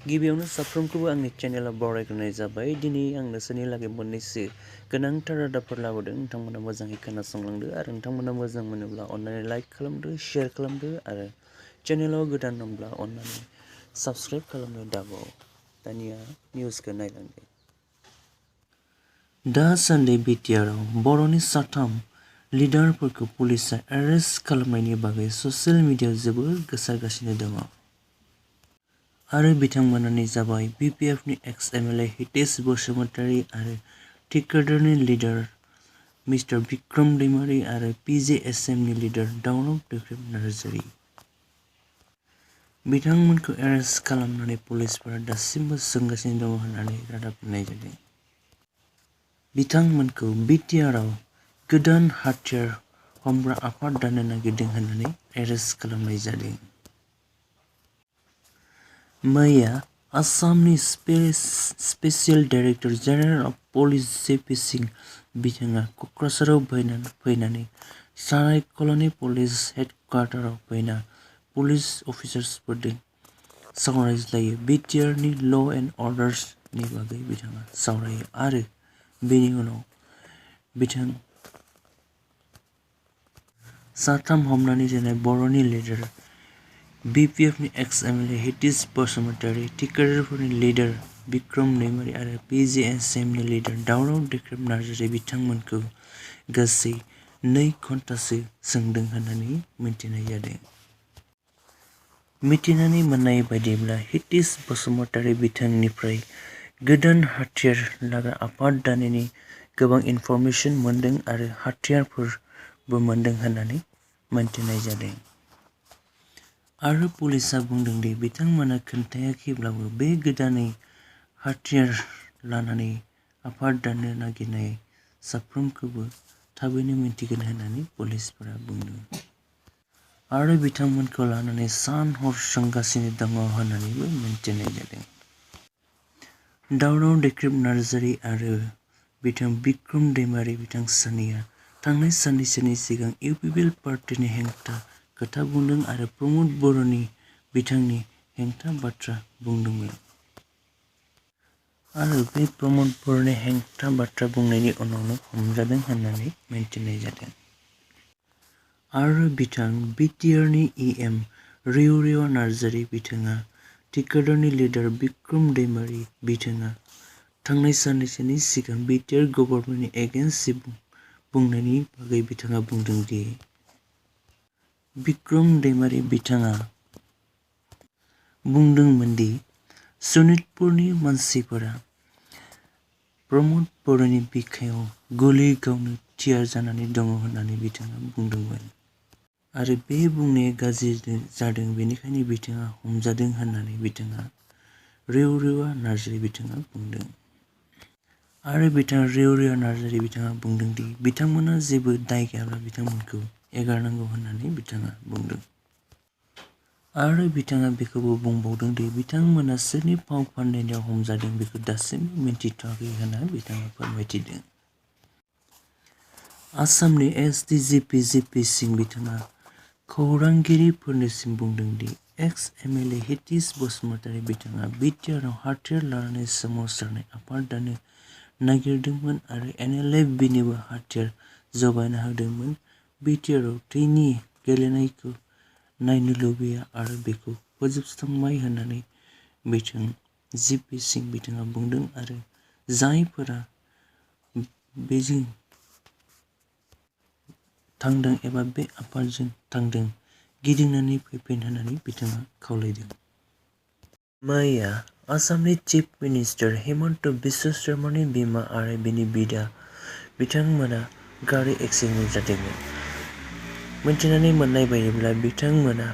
गिबियावनो साफ्रोमखौबो आंनि चेनेलाव बरायग्रोनाय जाबाय। दिनै आं नोंसोरनि लागै मोननैसो गोनांथार रादाबफोर लाबोदों। नोंथांमोना मोजाङै खोनासंलांदो आरो नोंथांमोना मोजां मोनोब्ला अन्नानै लाइक खालामदो, शेयार खालामदो आरो चेनेलाव गोदान दंब्ला अन्नानै साबस्क्राइब खालामनो दाबाव। दानिया निउसखौ नायलांदो। दासान्दि BTRआव बर'नि साथाम लिडारफोरखौ पुलिसआ एरेस्ट खालामनायनि बागै ससियेल मिडियायाव जोबोर गोसारगासिनो दङ। आरो बिथांमोनानो जाबाय BPFनि एक्स-MLA हितेश बसुमतारी आरो थिकादारनि लिडार मिस्टार बिक्रम दैमारी आरो PJSMनि लिडार दावराव दैख्रेब नार्जारी। बिथांमोनखौ एरेस्ट खालामनानै पुलिसफोरा दासिमबो सोंगासिनो दङ होननानै रादाब मोननाय जादों। बिथांमोनखौ BTRआव गोदान हाथियार हमग्रा आफाद दानो नागिरदों होननानै एरेस्ट खालामनाय जादों। मैया आसामनि special director general of police JP Singh बिथाङा क'क्राझाराव फैनानै साराय कल'नि पुलिस हेडक्वार्टाराव फैना पुलिस अफिसार्सफोरजों सावरायज्लायो। BTRनि ल' एन्ड अर्डार्सनि बागै बिथाङा सावरायो आरो बेनि उनाव बिथां साथाम हमनानै दोननाय बर'नि लिडार BPFनि एक्स-MLA हितेश बसुमतारी, थिकादारफोरनि लिडार बिक्रम दैमारी आरो PJSMनि लिडार दावराव दैख्रेब नार्जारी बिथांमोनखौ गासै 2 घन्टासो सोंदों होननानै मिथिनाय जादों। मिथिनानै मोननाय बायदिब्ला हितेश बसुमतारी बिथांनिफ्राय गोदान हाथियार लाग्रा आफाद दानायनि गोबां इनफरमेसन मोनदों आरो हाथियारफोरबो मोनदों होननानै मिथिनाय जादों। आरो पुलिसआ बुंदों दि बिथांमोना खोन्थायाखैब्लाबो बे गोदानै हाथियार लानानै आफाद दानो नागिरनाय साफ्रोमखौबो थाबैनो मिन्थिगोन होननानै पुलिसफोरा बुंदों। आरो बिथांमोनखौ लानानै सान-हर सोंगासिनो दङ होननानैबो मिथिनाय जादों। दावराव दैख्रेब नार्जारी आरो बिथां बिक्रम दैमारी बिथां सानैया थांनाय साननैसोनि सिगां UPPL पार्टीनि हेंथा खोथा बुंदों आरो प्रमद बर'नि बिथांनि हेंथा बाथ्रा बुंदोंमोन। आरो बे प्रमद बर'नि हेंथा बाथ्रा बुंनायनि उनावनो हमजादों होननानै मिथिनाय जादों। आरो बिथां BTRनि EM रेवरिया नार्जारी बिथाङा थिकादारनि लिडार बिक्रम दैमारी बिथाङा थांनाय साननैसोनि सिगां BTR गभर्नमेन्टनि एगेन्स्ट बुंनायनि बागै बिथाङा बुंदों दि बिक्रम दैमारी बिथाङा बुंदोंमोन दि सनितपुरनि मानसिफोरा प्रमद बर'नि बिखायाव गुलि गावनो थियार जानानै दङ होननानै बिथाङा बुंदोंमोन। आरो बे बुंनाया गाज्रि जादों, बेनिखायनो बिथाङा हमजादों होननानै बिथाङा रेवरिया नार्जारी बिथाङा बुंदों। आरो बिथां रेवरिया नार्जारी बिथाङा बुंदों दि बिथांमोना जेबो दाय गैयाब्ला बिथांमोनखौ एगारनांगौ होननानै बिथाङा बुंदों। आरो बिथाङा बेखौबो बुंबावदों दि बिथांमोना सोरनि फाव फान्दायनायाव हमजादों बेखौ दासिमबो मिन्थिथ'वाखै होनना बिथाङा फोरमायथिदों। आसामनि SDGP JP सिंह बिथाङा खौरांगिरिफोरनिसिम बुंदों दि एक्स-MLA हितेश बसुमतारी बिथाङा BTRआव हाथियार लानानै सोमावसारनाय आफाद दानो नागिरदोंमोन आरो NLF-Bनोबो हाथियार जगायना होदोंमोन। BTRआव थैनि गेलेनायखौ नायनो लुबैया आरो बेखौ फोजोबस्रांबाय होननानै बिथां JP सिंह बिथाङा बुंदों आरो जायफोरा बेजों थांदों एबा बे आफादजों थांदों गिदिंनानै फैफिन होननानै बिथाङा खावलायदों। मैया आसामनि चिफ मिनिस्टार हिमन्त बिश्व शर्मानि बिमा आरो बिनि बिदा बिथांमोना गारि एक्सिडेन्ट जादोंमोन। मिथिनानै मोननाय बायदिब्ला बिथांमोना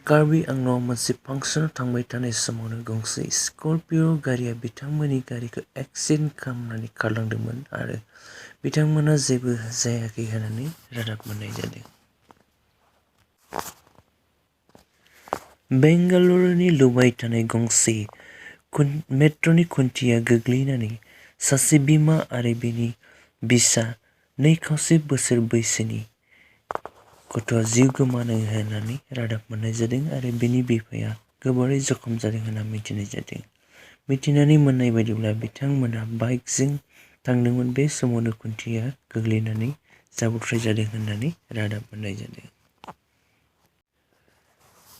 कार्बि आंलंआव मोनसे फांसनाव थांबाय थानाय समावनो गंसे स्कर्पिय' गारिया बिथांमोननि गारिखौ एक्सिडेन्ट खालामनानै खारलांदोंमोन आरो बिथांमोना जेबो जायाखै होननानै रादाब मोननाय जादों। बेंगालुरुनि लुबाय थानाय गंसे मेट्र'नि खुन्थिया गोग्लैनानै सासे बिमा आरो बिनि बिसा 2.5 बोसोर बैसोनि गथ'आ जिउ गोमादों होननानै रादाब मोननाय जादों आरो बिनि बिफाया गोबारै जखम जादों होनना मिथिनाय जादों। मिथिनानै मोननाय बायदिब्ला बिथांमोना बाइकजों थांदोंमोन। बे समावनो खुन्थिया गोग्लैनानै जाब्रबथाय जादों होननानै रादाब मोननाय जादों।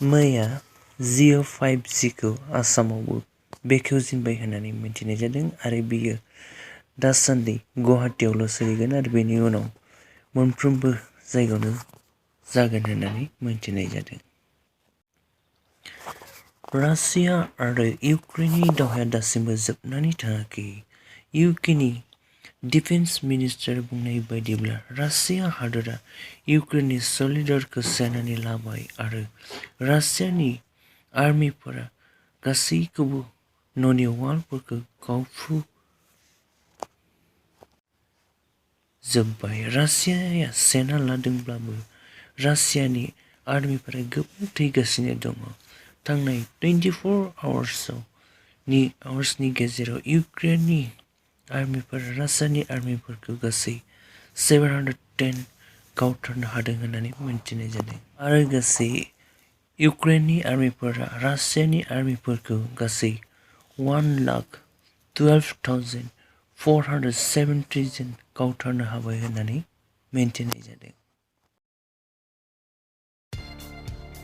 मैया जिअ' 5Gखौ आसामावबो बेखेवजेनबाय होननानै मिथिनाय जादों आरो बियो दासान्दि गुवाहाटियावल' सोलिगोन आरो बेनि उनाव मोनफ्रोमबो जायगायावनो जागोन होननानै मिथिनाय जादों। रासिया आरो इउक्रेननि दावहाया दासिमबो जोबनानै थाङाखै। इउकेनि डिफेन्स मिनिस्टार बुंनाय बायदिब्ला रासिया हादोरा इउक्रेननि सलिडारखौ सेनानै लाबाय आरो रासियानि आर्मिफोरा गासैखौबो न'नि वालफोरखौ गावफुजोब्बाय। रासियाया सेना लादोंब्लाबो रासियानि आर्मिफोरा गोबां थैगासिनो दङ। थांनाय 24 आवार्सनि गेजेराव इउक्रेननि आर्मिफोरा रासियानि आर्मिफोरखौ गासै 710 गावथारनो हादों होननानै मिथिनाय जादों आरो गासै इउक्रेननि आर्मिफोरा रासियानि आर्मिफोरखौ गासै 1,12,470 जन गावथारनो हाबाय होननानै मिथिनाय जादों।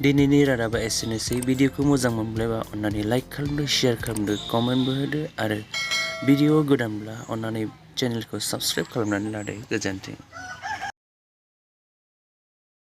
दिनैनि रादाबा एसेनोसै। भिडिअखौ मोजां मोनब्लाबा अन्नानै लाइक खालामदो, शेयार खालामदो, कमेन्टबो होदो आरो भिडिअ गोदानब्ला अन्नानै चेनेलखौ साबस्क्राइब खालामनानै लादो। गोजोन्थों।